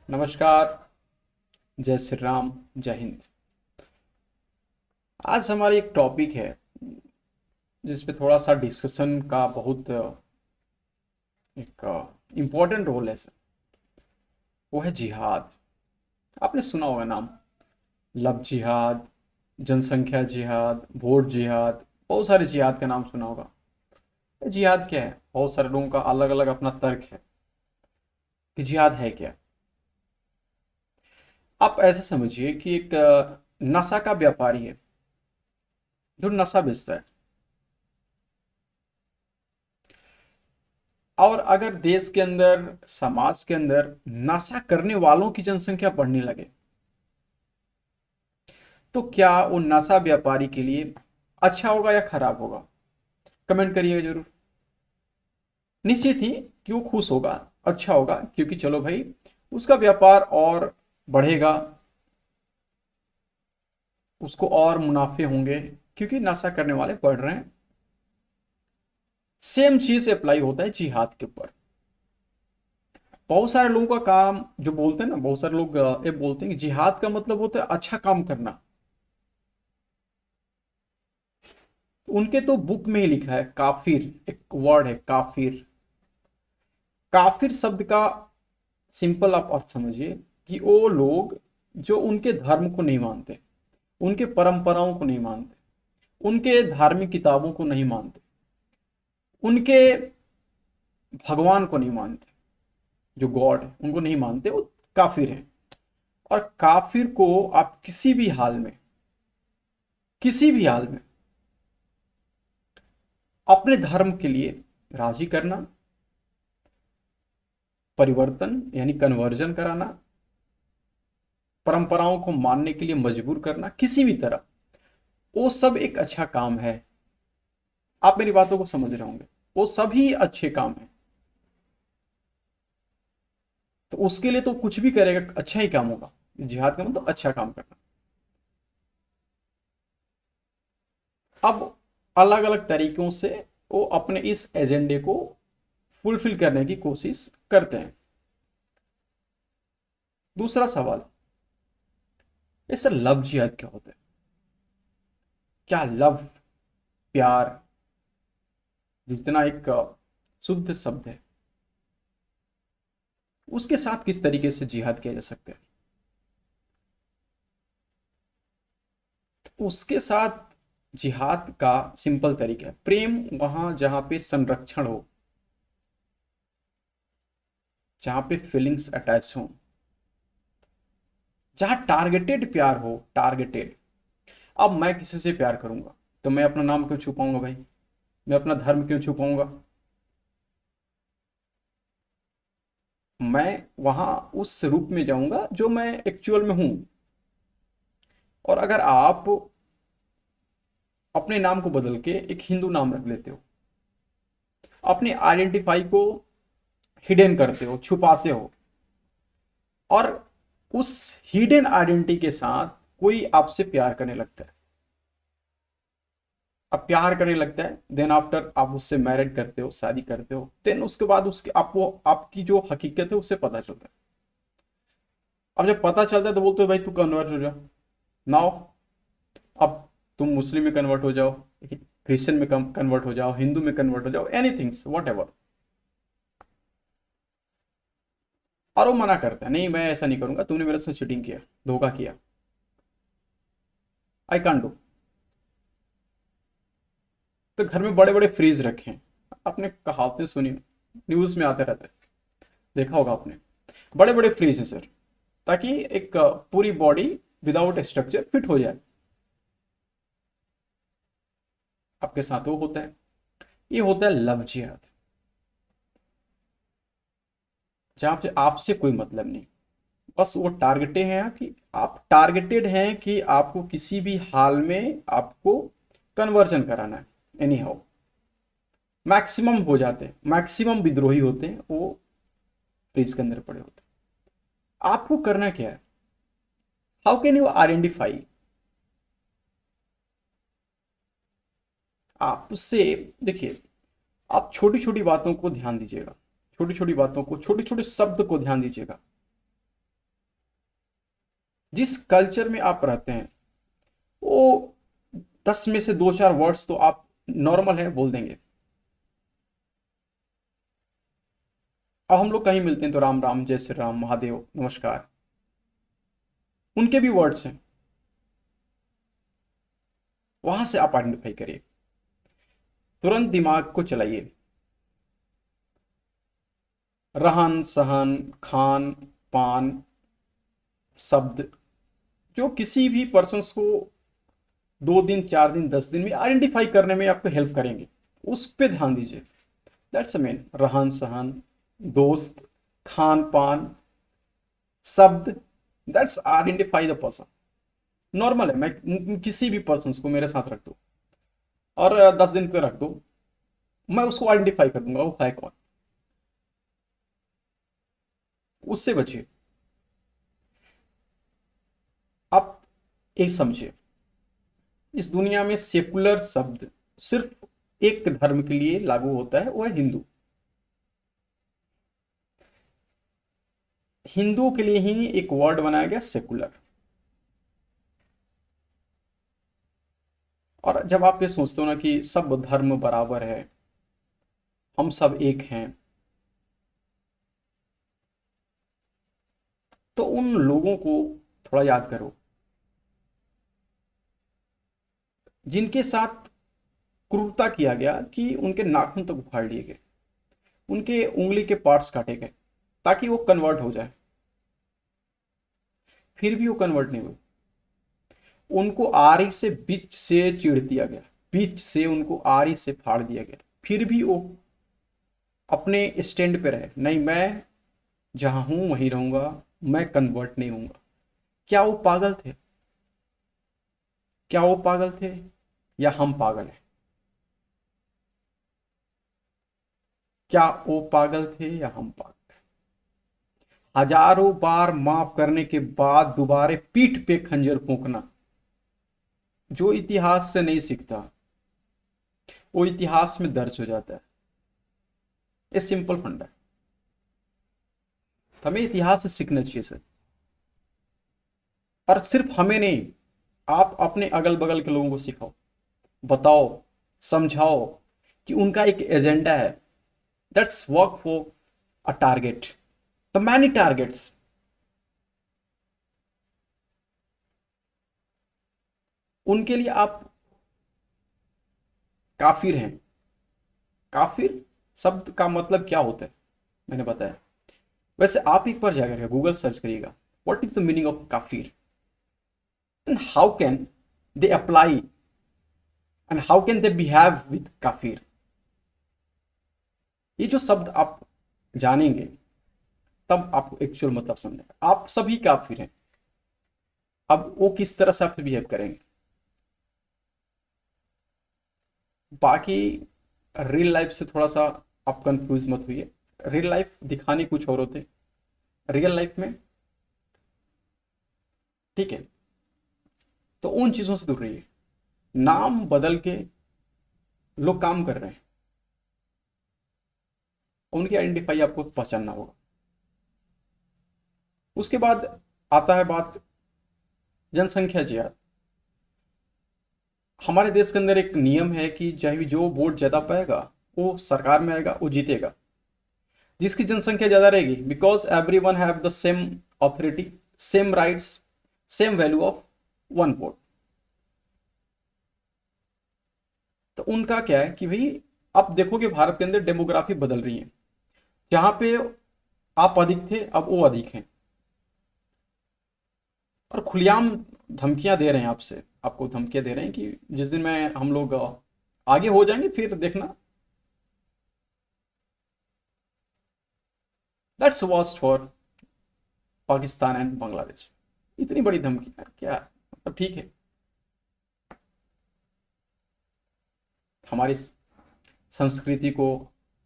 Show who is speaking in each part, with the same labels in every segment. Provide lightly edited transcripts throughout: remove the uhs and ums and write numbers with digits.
Speaker 1: नमस्कार। जय श्री राम। जय हिंद। आज हमारा एक टॉपिक है जिस पे थोड़ा सा डिस्कशन का बहुत एक इम्पोर्टेंट रोल है सर। वो है जिहाद। आपने सुना होगा नाम। लव जिहाद, जनसंख्या जिहाद, वोट जिहाद, बहुत सारे जिहाद का नाम सुना होगा। जिहाद क्या है? बहुत सारे लोगों का अलग अलग अपना तर्क है कि जिहाद है क्या। आप ऐसा समझिए कि एक नशा का व्यापारी है जो नशा बेचता है। और अगर देश के अंदर, समाज के अंदर नशा करने वालों की जनसंख्या बढ़ने लगे तो क्या वो नशा व्यापारी के लिए अच्छा होगा या खराब होगा? कमेंट करिएगा जरूर। निश्चित ही कि वो खुश होगा, अच्छा होगा, क्योंकि चलो भाई उसका व्यापार और बढ़ेगा, उसको और मुनाफे होंगे क्योंकि नशा करने वाले बढ़ रहे हैं। सेम चीज अप्लाई होता है जिहाद के ऊपर। बहुत सारे लोगों का काम जो बोलते हैं ना, बहुत सारे लोग ये बोलते हैं कि जिहाद का मतलब होता है अच्छा काम करना। उनके तो बुक में ही लिखा है काफिर, एक वर्ड है काफिर। काफिर शब्द का सिंपल आप अर्थ समझिए कि वो लोग जो उनके धर्म को नहीं मानते, उनके परंपराओं को नहीं मानते, उनके धार्मिक किताबों को नहीं मानते, उनके भगवान को नहीं मानते, जो गॉड है उनको नहीं मानते, वो काफिर है। और काफिर को आप किसी भी हाल में अपने धर्म के लिए राजी करना, परिवर्तन यानी कन्वर्जन कराना, परंपराओं को मानने के लिए मजबूर करना, किसी भी तरह, वो सब एक अच्छा काम है। आप मेरी बातों को समझ रहे होंगे। वो सभी अच्छे काम है। तो उसके लिए तो कुछ भी करेगा अच्छा ही काम होगा। जिहाद का मतलब अच्छा काम करना। अब अलग अलग तरीकों से वो अपने इस एजेंडे को फुलफिल करने की कोशिश करते हैं। दूसरा सवाल, ये सर लव जिहाद क्या होता है? क्या लव, प्यार, जितना एक शुद्ध शब्द है, उसके साथ किस तरीके से जिहाद किया जा सकता है? उसके साथ जिहाद का सिंपल तरीका है प्रेम। वहां जहां पे संरक्षण हो, जहां पे फीलिंग्स अटैच हो, जहां टारगेटेड प्यार हो, टारगेटेड। अब मैं किसी से प्यार करूंगा तो मैं अपना नाम क्यों छुपाऊंगा भाई? मैं अपना धर्म क्यों छुपाऊंगा? मैं वहां उस रूप में जाऊंगा जो मैं एक्चुअल में हूं। और अगर आप अपने नाम को बदल के एक हिंदू नाम रख लेते हो, अपने आइडेंटिफाई को हिडन करते हो, छुपाते हो, और उस हिडन आइडेंटिटी के साथ कोई आपसे प्यार करने लगता है, अब प्यार करने लगता है, देन आफ्टर आप उससे मैरिड करते हो, शादी करते हो, देन उसके बाद उसके आपको आपकी जो हकीकत है उससे पता चलता है। अब जब पता चलता है तो बोलते हो भाई तू कन्वर्ट हो जा। नाउ अब तुम मुस्लिम में कन्वर्ट हो जाओ, क्रिश्चियन में कन्वर्ट हो जाओ, हिंदू में कन्वर्ट हो जाओ, एनीथिंग्स वॉट एवर। और वो मना करता है, नहीं मैं ऐसा नहीं करूंगा, तुमने मेरे साथ चीटिंग किया, धोखा किया, आई कांट डू। तो घर में बड़े बड़े फ्रीज रखे हैं। आपने कहावतें सुनी, न्यूज में आते रहते हैं, देखा होगा आपने। बड़े बड़े फ्रीज हैं सर, ताकि एक पूरी बॉडी विदाउट स्ट्रक्चर फिट हो जाए। आपके साथ वो होता है। ये होता है लव जिहाद, जहां पे आपसे कोई मतलब नहीं, बस वो टारगेटेड हैं कि आप टारगेटेड हैं कि आपको किसी भी हाल में आपको कन्वर्जन कराना है। एनी हाउ मैक्सिमम हो जाते हैं, मैक्सिमम विद्रोही होते हैं वो फ्रीज के अंदर पड़े होते हैं। आपको करना क्या है? How can you identify? आप उससे देखिए, आप छोटी छोटी बातों को ध्यान दीजिएगा, छोटी छोटी बातों को, छोटे छोटे शब्द को ध्यान दीजिएगा। जिस कल्चर में आप रहते हैं, वो 10 में से 2-4 वर्ड्स तो आप नॉर्मल है बोल देंगे। अब हम लोग कहीं मिलते हैं तो राम राम, जय श्री राम, महादेव, नमस्कार, उनके भी वर्ड्स हैं। वहां से आप आइडेंटिफाई करिए, तुरंत दिमाग को चलाइए। रहन सहन, खान पान, शब्द, जो किसी भी पर्सन को 2 दिन, 4 दिन, 10 दिन में आइडेंटिफाई करने में आपको हेल्प करेंगे, उस पे ध्यान दीजिए। दैट्स अ मेन, रहन सहन, दोस्त, खान पान, शब्द, that's identify the person. Normal है, मैं किसी भी पर्सन को मेरे साथ रख दो और 10 दिन तक रख दो, मैं उसको आइडेंटिफाई कर दूंगा वो है कौन। उससे बचिए। आप एक समझिए, इस दुनिया में सेकुलर शब्द सिर्फ एक धर्म के लिए लागू होता है, वो है हिंदू। हिंदुओं के लिए ही एक वर्ड बनाया गया सेकुलर। और जब आप ये सोचते हो ना कि सब धर्म बराबर है, हम सब एक हैं, तो उन लोगों को थोड़ा याद करो जिनके साथ क्रूरता किया गया, कि उनके नाखून तक उखाड़ लिए गए, उनके उंगली के पार्ट्स काटे गए ताकि वो कन्वर्ट हो जाए, फिर भी वो कन्वर्ट नहीं हुए। उनको आरी से बीच से चीड़ दिया गया, बीच से उनको आरी से फाड़ दिया गया, फिर भी वो अपने स्टैंड पे रहे, नहीं मैं जहां हूं वहीं रहूंगा, मैं कन्वर्ट नहीं होऊंगा। क्या वो पागल थे? क्या वो पागल थे या हम पागल हैं? क्या वो पागल थे या हम पागल? हजारों बार माफ करने के बाद दोबारा पीठ पे खंजर फूंकना, जो इतिहास से नहीं सीखता वो इतिहास में दर्ज हो जाता है। ये सिंपल फंडा है, हमें इतिहास से सीखना चाहिए सर। और सिर्फ हमें नहीं, आप अपने अगल बगल के लोगों को सिखाओ, बताओ, समझाओ कि उनका एक एजेंडा है। That's work for a target, the many targets. उनके लिए आप काफिर हैं। काफिर शब्द का मतलब क्या होता है मैंने बताया। वैसे आप एक बार जाकर गूगल सर्च करिएगा, what is the meaning of काफिर and how can they apply and how can they behave with काफिर। ये जो शब्द आप जानेंगे तब आपको एक्चुअल मतलब समझेगा। आप सभी काफिर हैं, अब वो किस तरह से आपसे बिहेव करेंगे। बाकी रियल लाइफ से थोड़ा सा आप कंफ्यूज मत हुइए। रियल लाइफ दिखाने कुछ और होते, रियल लाइफ में, ठीक है, तो उन चीजों से दूर रहिए। नाम बदल के लोग काम कर रहे हैं, उनकी आइडेंटिफाई आपको पहचानना होगा। उसके बाद आता है बात जनसंख्या जिहाद। हमारे देश के अंदर एक नियम है कि चाहे जो वोट ज्यादा पाएगा वो सरकार में आएगा, वो जीतेगा। जिसकी जनसंख्या ज्यादा रहेगी, because every one have the same authority, same rights, same value of one vote. तो उनका क्या है कि भाई, आप देखोगे भारत के अंदर डेमोग्राफी बदल रही है। जहां पे आप अधिक थे अब वो अधिक हैं, और खुलेआम धमकियां दे रहे हैं आपसे, आपको धमकियां दे रहे हैं कि जिस दिन में हम लोग आगे हो जाएंगे फिर देखना। That's worst for Pakistan and Bangladesh. इतनी बड़ी धमकी यार, क्या मतलब, ठीक है। हमारी संस्कृति को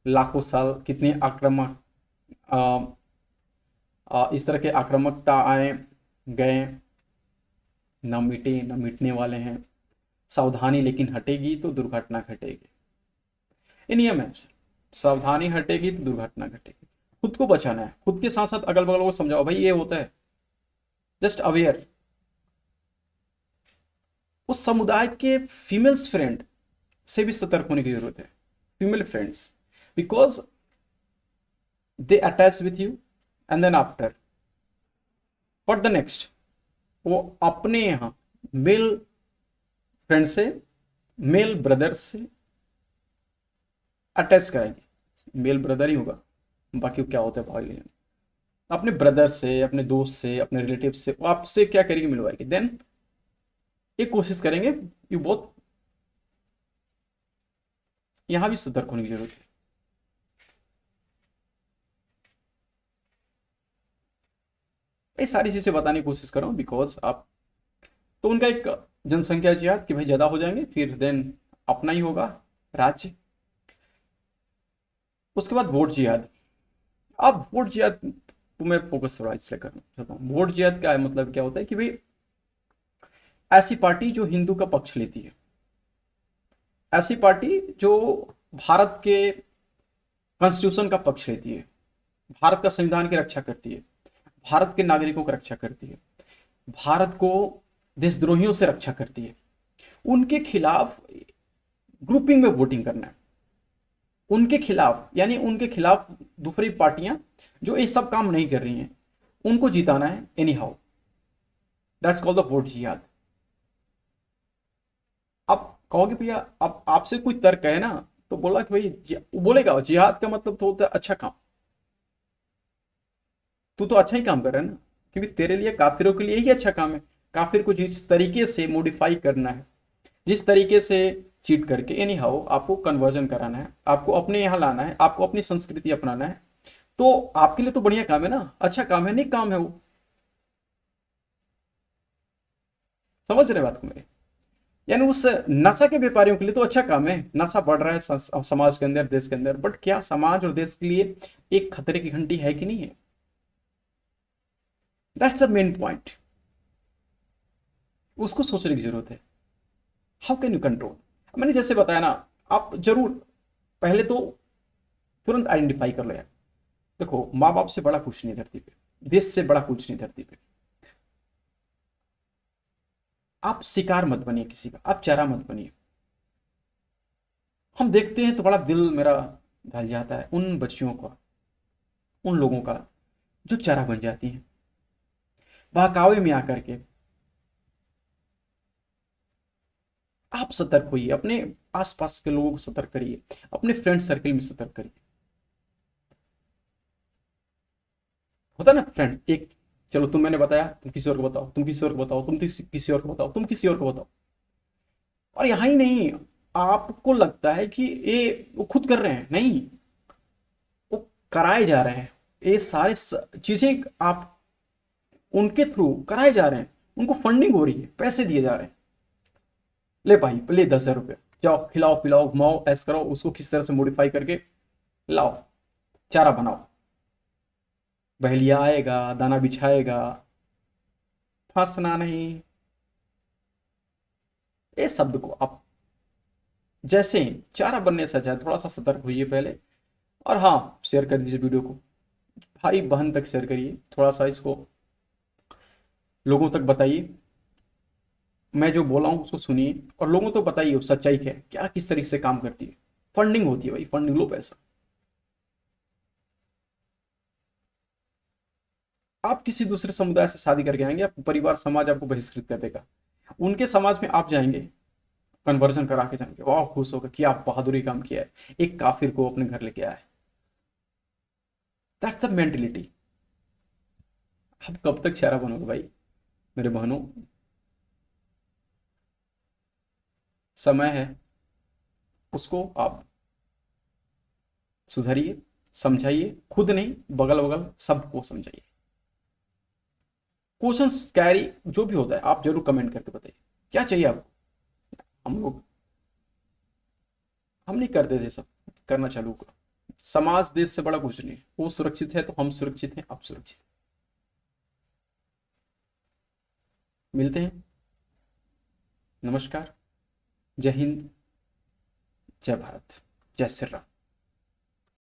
Speaker 1: लाखों साल कितने आक्रामक इस तरह के आक्रामकता आए गए, न मिटे न मिटने वाले हैं। सावधानी लेकिन हटेगी तो दुर्घटना घटेगी, ये नियम है। सावधानी हटेगी तो दुर्घटना घटेगी। खुद को बचाना है, खुद के साथ साथ अगल बगल को समझाओ भाई ये होता है। Just aware. उस समुदाय के फीमेल्स फ्रेंड से भी सतर्क होने की जरूरत है, female friends, because they attach with you and then after what the next, वो अपने यहाँ मेल फ्रेंड से, मेल ब्रदर से अटैच कराएंगे। मेल ब्रदर ही होगा, बाकी क्या होता है भाई, अपने ब्रदर से, अपने दोस्त से, अपने रिलेटिव से, वो आपसे क्या करेंगे, मिलवाएंगे। देन ये कोशिश करेंगे, यू बहुत, यहां भी सतर्क होने की जरूरत है। ये सारी चीजें बताने की कोशिश कर रहा हूं बिकॉज आप, तो उनका एक जनसंख्या जिहाद कि भाई ज्यादा हो जाएंगे, फिर देन अपना ही होगा राज्य। उसके बाद वोट जिहाद। अब वोट जिहाद को मैं फोकस थोड़ा इसलिए करना चाहता हूँ। वोट जिहाद का मतलब क्या होता है कि भाई ऐसी पार्टी जो हिंदू का पक्ष लेती है, ऐसी पार्टी जो भारत के कॉन्स्टिट्यूशन का पक्ष लेती है, भारत का संविधान की रक्षा करती है, भारत के नागरिकों की रक्षा करती है, भारत को देशद्रोहियों से रक्षा करती है, उनके खिलाफ ग्रुपिंग में वोटिंग करना है। उनके खिलाफ, यानी उनके खिलाफ दूसरी पार्टियां जो ये सब काम नहीं कर रही हैं, उनको जिताना है any how. That's called the vote जिहाद। आप कहोगे भैया अब आपसे कोई तर्क है ना, तो बोला कि भाई बोलेगा जिहाद का मतलब तो होता है अच्छा काम। तू तो अच्छा ही काम कर रहा है ना, क्योंकि तेरे लिए काफिरों के लिए ही अच्छा काम है। काफिर को जिस तरीके से मॉडिफाई करना है, जिस तरीके से चीट करके एनी हाउ आपको कन्वर्जन कराना है, आपको अपने यहाँ लाना है, आपको अपनी संस्कृति अपनाना है, तो आपके लिए तो बढ़िया काम है ना, अच्छा काम है, नेक काम है वो। समझ रहे बात को मेरे? यानी उस नशा के व्यापारियों के लिए तो अच्छा काम है, नशा बढ़ रहा है समाज के अंदर, देश के अंदर, बट क्या समाज और देश के लिए एक खतरे की घंटी है कि नहीं है? दैट्स अ मेन पॉइंट, उसको सोचने की जरूरत है। How can you control? मैंने जैसे बताया ना, आप जरूर पहले तो तुरंत आइडेंटिफाई कर लो यार। देखो, माँ बाप से बड़ा कुछ नहीं धरती पे, देश से बड़ा कुछ नहीं धरती पे। आप शिकार मत बनिए किसी का, आप चारा मत बनिए। हम देखते हैं तो बड़ा दिल मेरा दहल जाता है उन बच्चियों का, उन लोगों का जो चारा बन जाती हैं बहकावे में आकर के। आप सतर्क होइए, अपने आसपास के लोगों को सतर्क करिए, अपने फ्रेंड सर्कल में सतर्क करिए। होता ना फ्रेंड एक, चलो तुम, मैंने बताया, तुम किसी और को बताओ, तुम किसी और को बताओ, तुम किसी और को बताओ, तुम किसी और को बताओ। और यहाँ ही नहीं, आपको लगता है कि ये वो खुद कर रहे हैं, नहीं, वो कराए जा रहे हैं। ये सारे चीजें आप उनके थ्रू कराए जा रहे हैं, उनको फंडिंग हो रही है, पैसे दिए जा रहे हैं। ले भाई ले 10,000 रुपये, जाओ खिलाओ पिलाओ घुमाओ, ऐस करो, उसको किस तरह से मॉडिफाई करके लाओ, चारा बनाओ। बहलिया आएगा, दाना बिछाएगा, फंसना नहीं। ये शब्द को आप जैसे ही चारा बनने से अच्छा है, थोड़ा सा सतर्क होइए पहले। और हाँ, शेयर कर दीजिए वीडियो को, भाई बहन तक शेयर करिए, थोड़ा सा इसको लोगों तक बताइए। मैं जो बोला हूँ उसको सुनिए और लोगों तक बताइए उस सच्चाई क्या है, क्या किस तरीके से काम करती है। फंडिंग होती है भाई, फंडिंग, लो पैसा। आप किसी दूसरे समुदाय से शादी करके आएंगे, आपको परिवार समाज आपको बहिष्कृत कर देगा। उनके समाज में आप जाएंगे, कन्वर्जन करा के जाएंगे, वाह खुश होगा कि आप बहादुरी काम किया है, एक काफिर को अपने घर लेके आया है। That's the mentality. आप कब तक चेहरा बनोगे भाई मेरे बहनों? समय है, उसको आप सुधरिए, समझाइए, खुद नहीं बगल बगल सबको समझाइए। क्वेश्चंस कैरी जो भी होता है आप जरूर कमेंट करके बताइए, क्या चाहिए आपको। हम लोग, हम नहीं करते थे, सब करना चालू करो। समाज देश से बड़ा कुछ नहीं, वो सुरक्षित है तो हम सुरक्षित हैं, आप सुरक्षित। मिलते हैं, नमस्कार, जय हिंद, जय भारत, जय श्री राम।